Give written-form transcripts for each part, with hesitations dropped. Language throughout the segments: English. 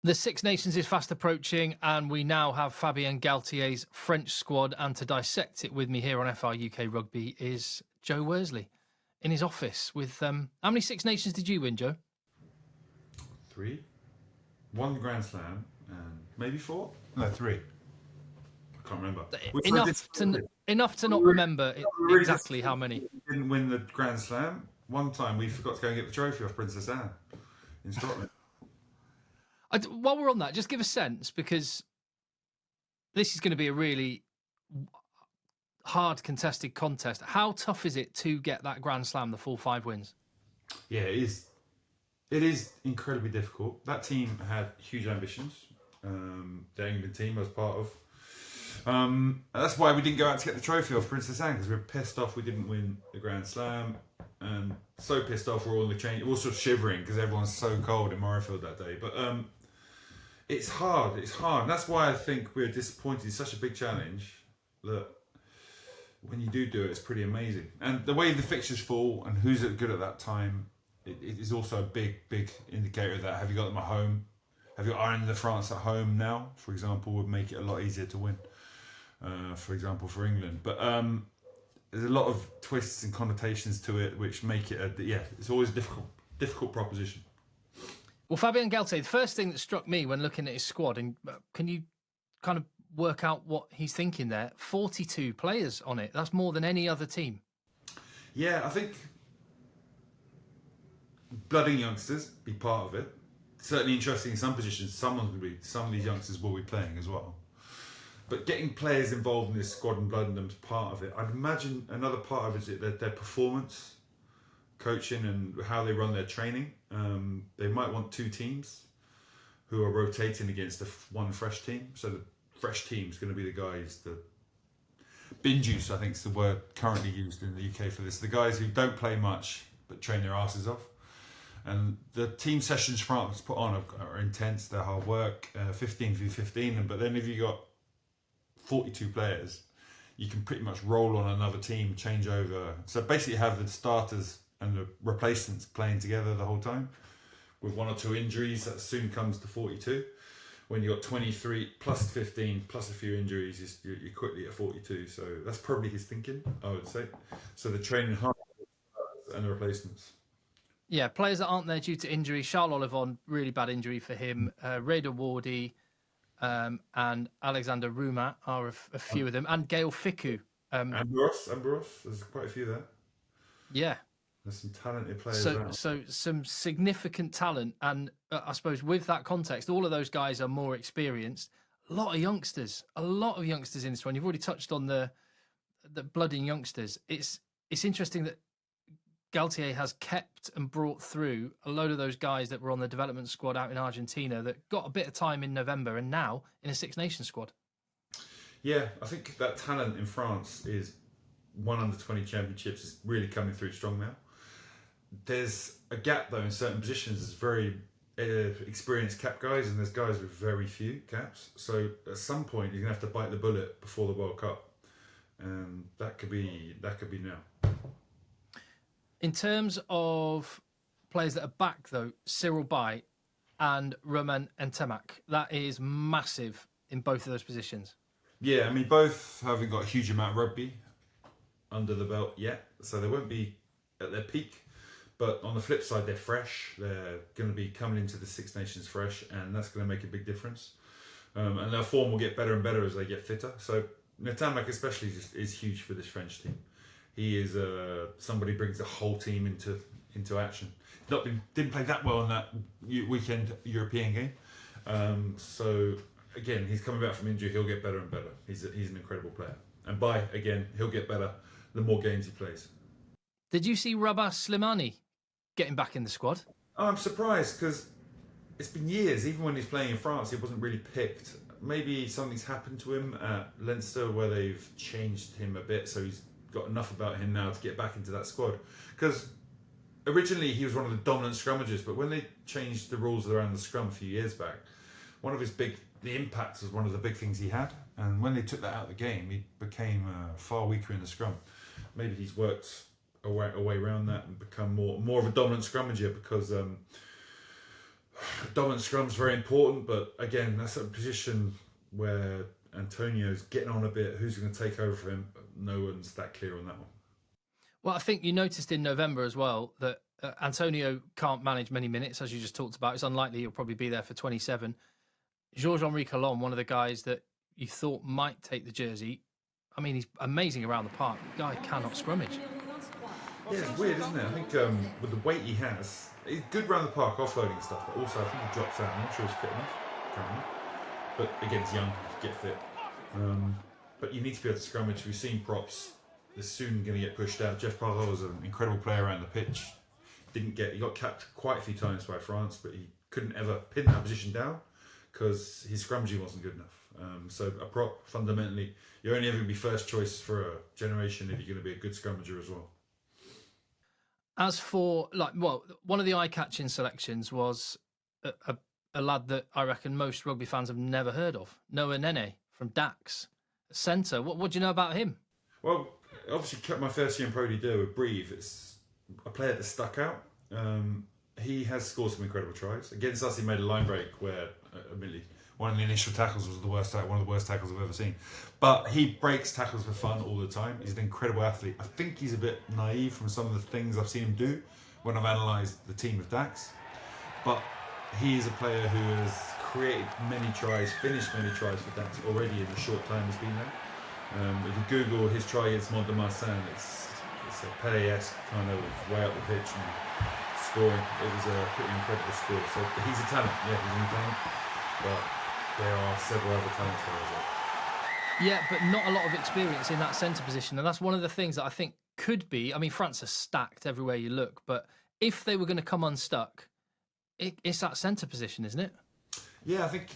The Six Nations is fast approaching, and we now have Fabien Galtier's French squad. And to dissect it with me here on FR UK Rugby is Joe Worsley in his office. With how many Six Nations did you win, Joe? 3. 1 Grand Slam and maybe 4. No, 3. I can't remember. Enough to not remember exactly how many. We didn't win the Grand Slam. One time we forgot to go and get the trophy off Princess Anne in Scotland. While we're on that, just give a sense, because this is going to be a really hard contested contest. How tough is it to get that Grand Slam, the full 5 wins? Yeah, it is. It is incredibly difficult. That team had huge ambitions. The England team I was part of. That's why we didn't go out to get the trophy off Princess Anne, because we were pissed off we didn't win the Grand Slam, and so pissed off we're all in the change. We're all sort of shivering because everyone's so cold in Murrayfield that day. But it's hard. It's hard. And that's why I think we're disappointed. It's such a big challenge that when you do it, it's pretty amazing. And the way the fixtures fall and who's good at that time, it is also a big indicator of that. Have you got them at home? Have you got Ireland and France at home now, for example, would make it a lot easier to win, for example, for England. But there's a lot of twists and connotations to it which make it, it's always a difficult proposition. Well, Fabien Galtier, the first thing that struck me when looking at his squad, and can you kind of work out what he's thinking there? 42 players on it. That's more than any other team. Yeah, I think blooding youngsters be part of it. Certainly interesting in some positions. Some of these youngsters will be playing as well. But getting players involved in this squad and blooding them is part of it. I'd imagine another part of it is their performance, coaching, and how they run their training. They might want 2 teams who are rotating against one fresh team. So the fresh team is going to be the guys, the bin juice, I think is the word currently used in the UK for this. The guys who don't play much but train their asses off. And the team sessions France put on are intense. They're hard work, 15 v 15. But then if you got 42 players, you can pretty much roll on another team, change over. So basically have the starters and the replacements playing together the whole time. With 1 or 2 injuries, that soon comes to 42. When you got 23 plus 15 plus a few injuries, you're quickly at 42. So that's probably his thinking, I would say. So the training hard and the replacements. Yeah, players that aren't there due to injury. Charles Olivon, really bad injury for him. Raider Wardy and Alexander Roumat are a few of them. And Gail Fickou. Ambrose, there's quite a few there. Yeah. There's some talented players. So some significant talent. And I suppose with that context, all of those guys are more experienced. A lot of youngsters in this one. You've already touched on the blooding youngsters. It's interesting that Galtier has kept and brought through a load of those guys that were on the development squad out in Argentina that got a bit of time in November and now in a Six Nations squad. Yeah, I think that talent in France is won under 20 championships is really coming through strong now. There's a gap though in certain positions. There's very experienced cap guys and there's guys with very few caps. So at some point you're gonna have to bite the bullet before the World Cup, and that could be now. In terms of players that are back, though, Cyril Bay and Roman Ntemak, that is massive in both of those positions. Yeah, I mean, both haven't got a huge amount of rugby under the belt yet, so they won't be at their peak. But on the flip side, they're fresh. They're going to be coming into the Six Nations fresh, and that's going to make a big difference. And their form will get better and better as they get fitter. So Ntemak especially is huge for this French team. He is somebody who brings the whole team into action. Didn't play that well in that weekend European game. So again, he's coming back from injury. He'll get better and better. He's an incredible player. And he'll get better the more games he plays. Did you see Rabah Slimani getting back in the squad? Oh, I'm surprised because it's been years. Even when he's playing in France, he wasn't really picked. Maybe something's happened to him at Leinster where they've changed him a bit, so he's got enough about him now to get back into that squad. Because originally he was one of the dominant scrummagers, but when they changed the rules around the scrum a few years back, the impact was one of the big things he had. And when they took that out of the game, he became far weaker in the scrum. Maybe he's worked a way around that and become more of a dominant scrummager because Dominant scrum's very important, but again, that's a position where Antonio's getting on a bit. Who's going to take over for him? No one's that clear on that one. Well, I think you noticed in November as well that Antonio can't manage many minutes, as you just talked about. It's unlikely he'll probably be there for 27. Georges-Henri Collomb, one of the guys that you thought might take the jersey, I mean, he's amazing around the park. The guy cannot scrummage. Yeah, it's weird, isn't it? I think with the weight he has, he's good around the park offloading stuff, but also I think he drops out. I'm not sure he's fit enough currently. But again, he's young, he can get fit. But you need to be able to scrummage. We've seen props. They're soon going to get pushed out. Jeff Parot was an incredible player around the pitch. He got capped quite a few times by France, but he couldn't ever pin that position down because his scrummaging wasn't good enough. So a prop, fundamentally, you're only ever going to be first choice for a generation if you're going to be a good scrummager as well. As for, one of the eye-catching selections was a lad that I reckon most rugby fans have never heard of, Noah Nene from Dax, centre. What do you know about him? Well, obviously, kept my first year in Pro D2 with Breathe. It's a player that stuck out. He has scored some incredible tries. Against us, he made a line break where, admittedly, one of the initial tackles was one of the worst tackles I've ever seen. But he breaks tackles for fun all the time. He's an incredible athlete. I think he's a bit naive from some of the things I've seen him do when I've analysed the team of Dax. But he is a player who has created many tries, finished many tries for Dax already in the short time he's been there. If you Google his try against Mont de Marsan, it's a Pelé-esque kind of way up the pitch and scoring. It was a pretty incredible score. So he's a talent. Yeah, he's a talent. But there are several other talents there as well. Yeah, but not a lot of experience in that centre position. And that's one of the things that I think could be, I mean, France are stacked everywhere you look, but if they were going to come unstuck, it's that centre position, isn't it? Yeah, I think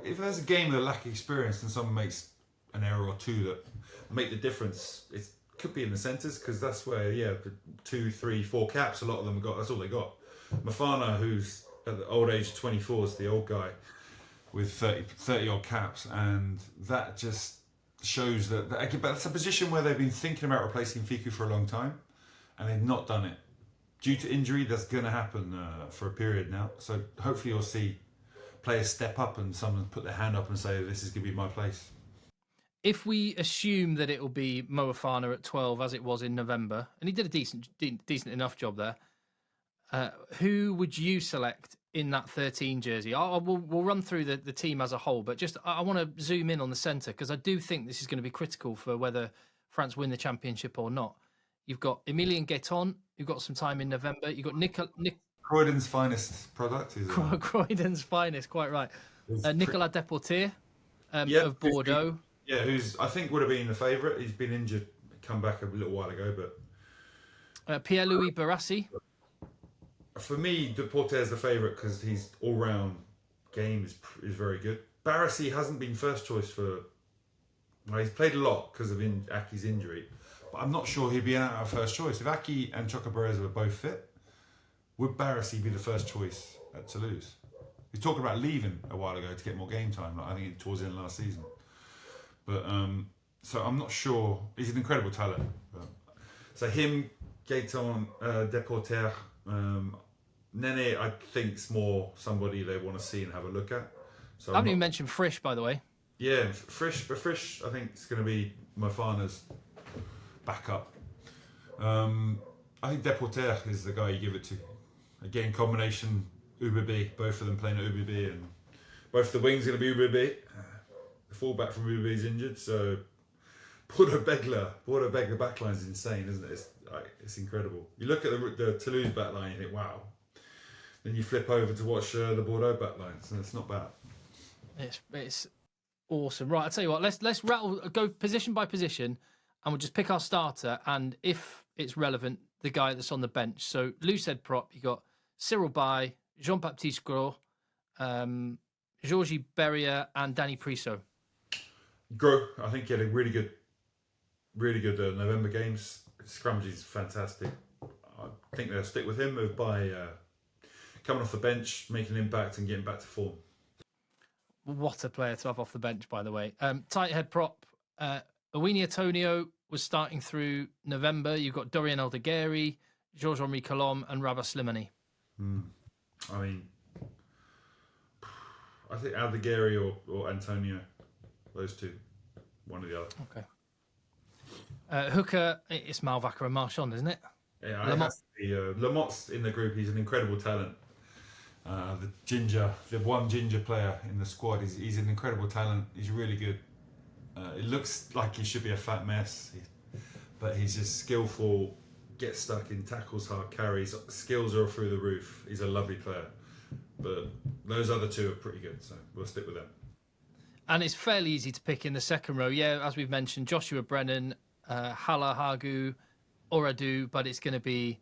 if there's a game with a lack of experience and someone makes an error or two that make the difference, it could be in the centres because that's where, the 2, 3, 4 caps, a lot of them have got, that's all they got. Mafana, who's at the old age of 24, is the old guy with 30 odd caps, and that just shows that but that's a position where they've been thinking about replacing Fiku for a long time and they've not done it. Due to injury, that's going to happen for a period now. So hopefully you'll see players step up and someone put their hand up and say, this is going to be my place. If we assume that it will be Moafana at 12 as it was in November, and he did a decent enough job there, who would you select in that 13 jersey? We'll run through the team as a whole, but just I want to zoom in on the centre because I do think this is going to be critical for whether France win the championship or not. You've got Emilien Gueton, who got some time in November. You've got Croydon's finest product. Croydon's finest, quite right. Nicolas Deportier of Bordeaux. Who's I think would have been the favourite. He's been injured, come back a little while ago, but Pierre-Louis Barassi. For me, Deportier's the favourite because his all-round game is very good. Barassi hasn't been first choice for. Well, he's played a lot because of Aki's injury, but I'm not sure he'd be out of first choice. If Aki and Choco Perez were both fit, would Barassi be the first choice at Toulouse? He's talking about leaving a while ago to get more game time. I think towards the end of last season. But so I'm not sure. He's an incredible talent. So him, Gaetan, Deportier, Nene, I think's more somebody they want to see and have a look at. So I haven't even mentioned Frisch, by the way. Yeah, Frisch, I think it's going to be Mofana's backup. I think Deportier is the guy you give it to. Again, combination UBB, both of them playing at UBB, and both the wings are going to be UBB. The fullback from UBB is injured, so Bordeaux Begler backline is insane, isn't it? It's incredible. You look at the Toulouse backline, you think, wow. Then you flip over to watch the Bordeaux backlines, and it's not bad. It's awesome. Right, I'll tell you what. Let's go position by position, and we'll just pick our starter. And if it's relevant, the guy that's on the bench. So loose head prop, you got Cyril Bay, Jean-Baptiste Gros, Georgie Berrier, and Danny Priso. Gros, I think he had a really good November games. Scrummaging's fantastic. I think they'll stick with him by coming off the bench, making an impact, and getting back to form. What a player to have off the bench, by the way. Tight head prop. Owini Antonio was starting through November. You've got Dorian Aldegheri, Georges-Henri Collomb, and Rabah Slimani. I mean, I think Aldegheri or Antonio, those two, one or the other. Okay. Hooker, it's Malvaca and Marchand, isn't it? Yeah, it Lamont. has to be. Lamont's in the group. He's an incredible talent. The one ginger player in the squad. He's an incredible talent. He's really good. It looks like he should be a fat mess, but he's just skillful. Gets stuck in, tackles hard, carries. Skills are through the roof. He's a lovely player. But those other two are pretty good, so we'll stick with them. And it's fairly easy to pick in the second row. Yeah, as we've mentioned, Joshua Brennan, Hala Hagu, Oradu, but it's going to be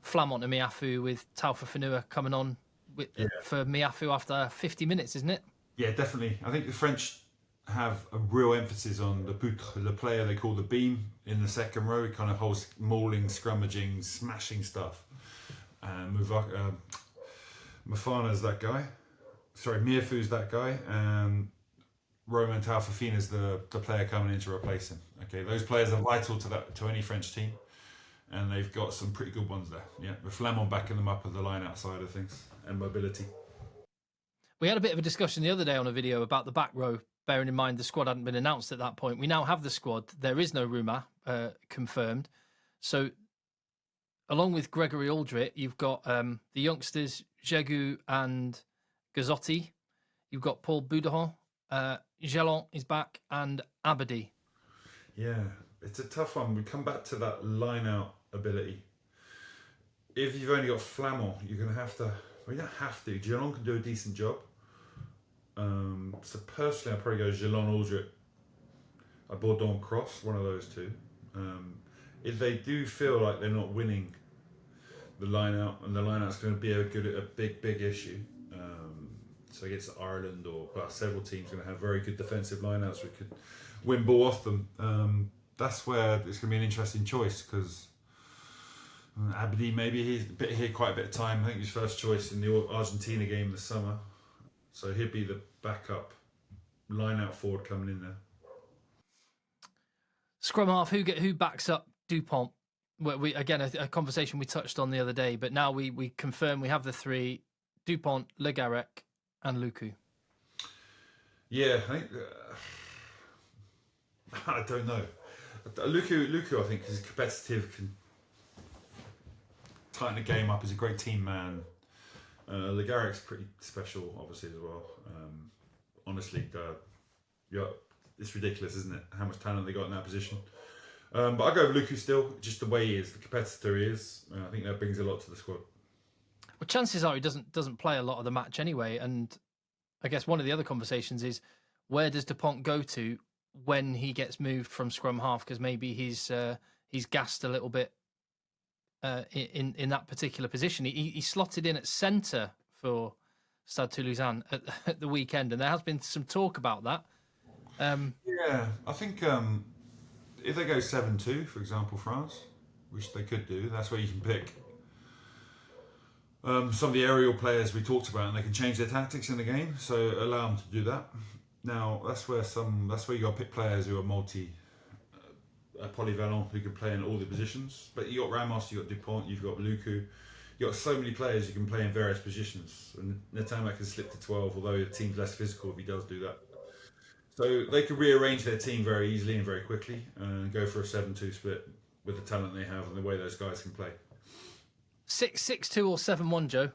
Flamont and Miafu with Taufa Fanua coming on for Miafu after 50 minutes, isn't it? Yeah, definitely. I think the French have a real emphasis on the poutre, the player they call the beam in the second row. He kind of holds mauling, scrummaging, smashing stuff. And Mafana's that guy. Sorry, Miafu's that guy. And Roman Taufafina's the player coming in to replace him. Okay, those players are vital to any French team. And they've got some pretty good ones there. Yeah, with Flamand backing them up at the line outside of things and mobility. We had a bit of a discussion the other day on a video about the back row, bearing in mind the squad hadn't been announced at that point. We now have the squad. There is no Ruma confirmed. So along with Gregory Aldrit, you've got the youngsters, Jegu and Gazzotti. You've got Paul Boudahon. Gelon is back and Abadi. Yeah, it's a tough one. We come back to that line-out ability. If you've only got Flamand, you're going to have to... Well, you don't have to. Gelon can do a decent job. So personally, I'd probably go Gelon, Aldrit, a Bourdon Cross, one of those two. If they do feel like they're not winning the line-out, and the line-out's going to be a big issue. So against Ireland or several teams going to have very good defensive line-outs. We could win ball off them. That's where it's going to be an interesting choice because Abdi, maybe he's here quite a bit of time. I think his first choice in the Argentina game this summer. So he'd be the backup line-out forward coming in there. Scrum half, who backs up Dupont? Again, a conversation we touched on the other day, but now we confirm we have the three, Dupont, Le Garec and Luku. Yeah, I think... I don't know. Luku, I think, is competitive, can tighten the game up, is a great team man. Le Garec's pretty special, obviously, as well. Honestly, it's ridiculous, isn't it? How much talent they got in that position. But I go with Luku still, just the way he is, the competitor he is. I think that brings a lot to the squad. Well, chances are he doesn't play a lot of the match anyway. And I guess one of the other conversations is where does Dupont go to when he gets moved from scrum half? Because maybe he's gassed a little bit in that particular position. He slotted in at centre for Stade Toulousain at the weekend, and there has been some talk about that. Yeah, I think if they go 7-2, for example, France, which they could do, that's where you can pick some of the aerial players we talked about, and they can change their tactics in the game. So allow them to do that. Now that's where you got to pick players who are polyvalent, who can play in all the positions. But you got Ramos, you got Dupont, you've got Luku. You got so many players you can play in various positions. And Natama can slip to 12, although the team's less physical if he does do that. So they could rearrange their team very easily and very quickly and go for a 7-2 split with the talent they have and the way those guys can play. 6-2 or 7-1, Joe?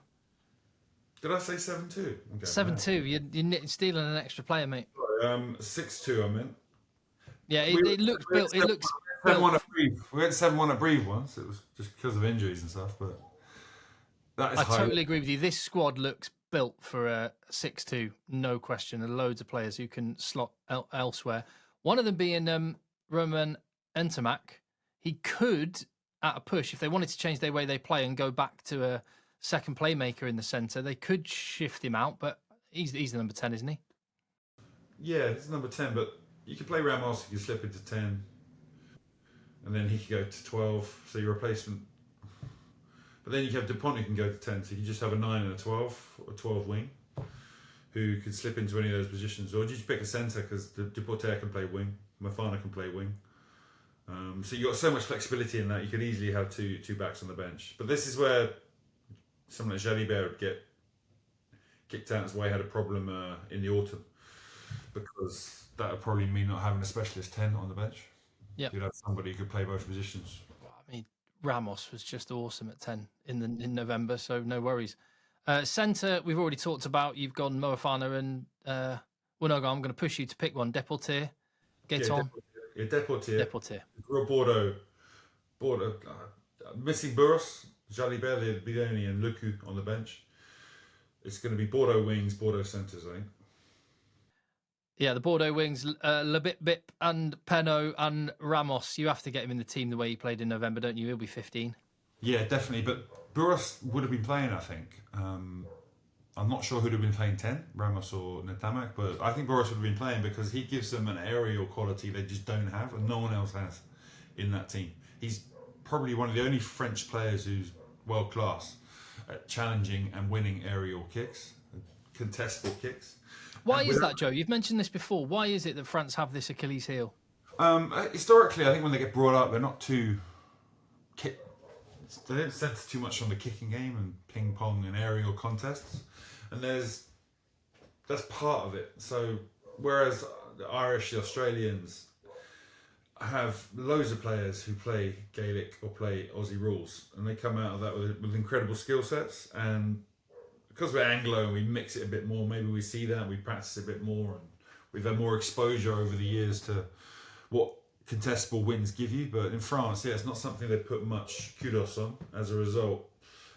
Did I say 7-2? Okay, 7-2. You're stealing an extra player, mate. Sorry, 6-2 I meant. Yeah, it looks built. It looks 7-1 at Brive. We went 7-1 at Brive once. It was just because of injuries and stuff, but that is I totally agree with you. This squad looks built for a 6-2, no question. And loads of players who can slot elsewhere. One of them being Roman Ntamack. He could, at a push, if they wanted to change the way they play and go back to a second playmaker in the centre, they could shift him out, but he's the number 10, isn't he? Yeah, he's number 10, but you can play Ramos, you can slip into 10, and then he can go to 12, so your replacement. But then you have Dupont who can go to 10, so you can just have a 9 and a 12, or 12 wing, who could slip into any of those positions. Or just pick a centre, because Dupont can play wing, Mafana can play wing. So you've got so much flexibility in that, you could easily have two backs on the bench. But this is where someone like Jalibert would get... kicked out his way, had a problem in the autumn, because that would probably mean not having a specialist 10 on the bench. Yep. You'd have somebody who could play both positions. I mean, Ramos was just awesome at 10 in November, so no worries. Centre, we've already talked about. You've gone Moefana and well, no, I'm going to push you to pick one. Deportier, Gaetan. Deportier. Bordeaux. Missing Burros, Jalibert, Bidoni, and Luku on the bench. It's going to be Bordeaux wings, Bordeaux centres, I think. Yeah, the Bordeaux wings, Lebip and Penaud and Ramos. You have to get him in the team the way he played in November, don't you? He'll be 15. Yeah, definitely. But Burros would have been playing, I think. I'm not sure who'd have been playing 10, Ramos or Netamak, but I think Burros would have been playing because he gives them an aerial quality they just don't have, and no one else has in that team. He's probably one of the only French players who's world class at challenging and winning aerial kicks, contestable kicks. Why is that, Joe? You've mentioned this before. Why is it that France have this Achilles heel? Historically, I think when they get brought up, they're not too they don't centre too much on the kicking game and ping pong and aerial contests, and that's part of it. So whereas the Irish, the Australians have loads of players who play Gaelic or play Aussie rules, and they come out of that with incredible skill sets. And because we're Anglo and we mix it a bit more, maybe we see that, we practice a bit more, and we've had more exposure over the years to what contestable wins give you. But in France, yeah, it's not something they put much kudos on. As a result,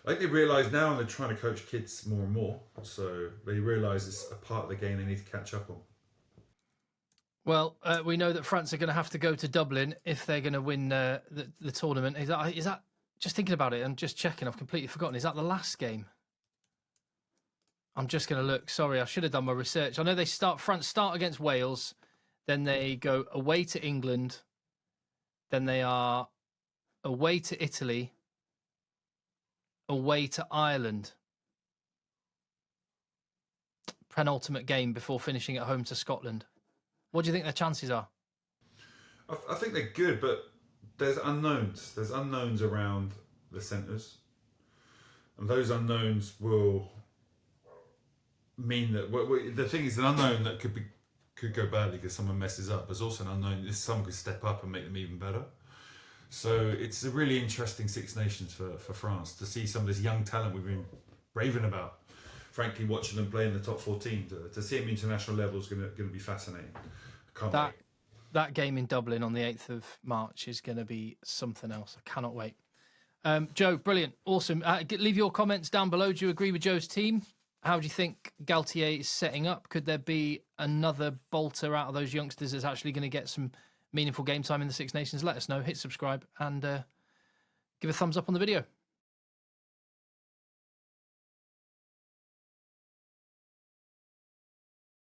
I think they realise now, and they're trying to coach kids more and more, so they realise it's a part of the game they need to catch up on. Well, we know that France are going to have to go to Dublin if they're going to win the tournament. Is that just thinking about it and just checking? I've completely forgotten. Is that the last game? I'm just going to look. Sorry, I should have done my research. I know France start against Wales, then they go away to England, then they are away to Italy, away to Ireland. Penultimate game before finishing at home to Scotland. What do you think their chances are? I think they're good, but there's unknowns. There's unknowns around the centres, and those unknowns will mean that the thing is an unknown that could go badly because someone messes up. There's also an unknown that someone could step up and make them even better. So it's a really interesting Six Nations for France to see some of this young talent we've been raving about. Frankly, watching them play in the top 14 to see them international level is going to be fascinating. I can't wait. That game in Dublin on the 8th of March is going to be something else. I cannot wait. Joe, brilliant, awesome. Leave your comments down below. Do you agree with Joe's team? How do you think Galtier is setting up? Could there be another bolter out of those youngsters that's actually going to get some meaningful game time in the Six Nations? Let us know. Hit subscribe and give a thumbs up on the video.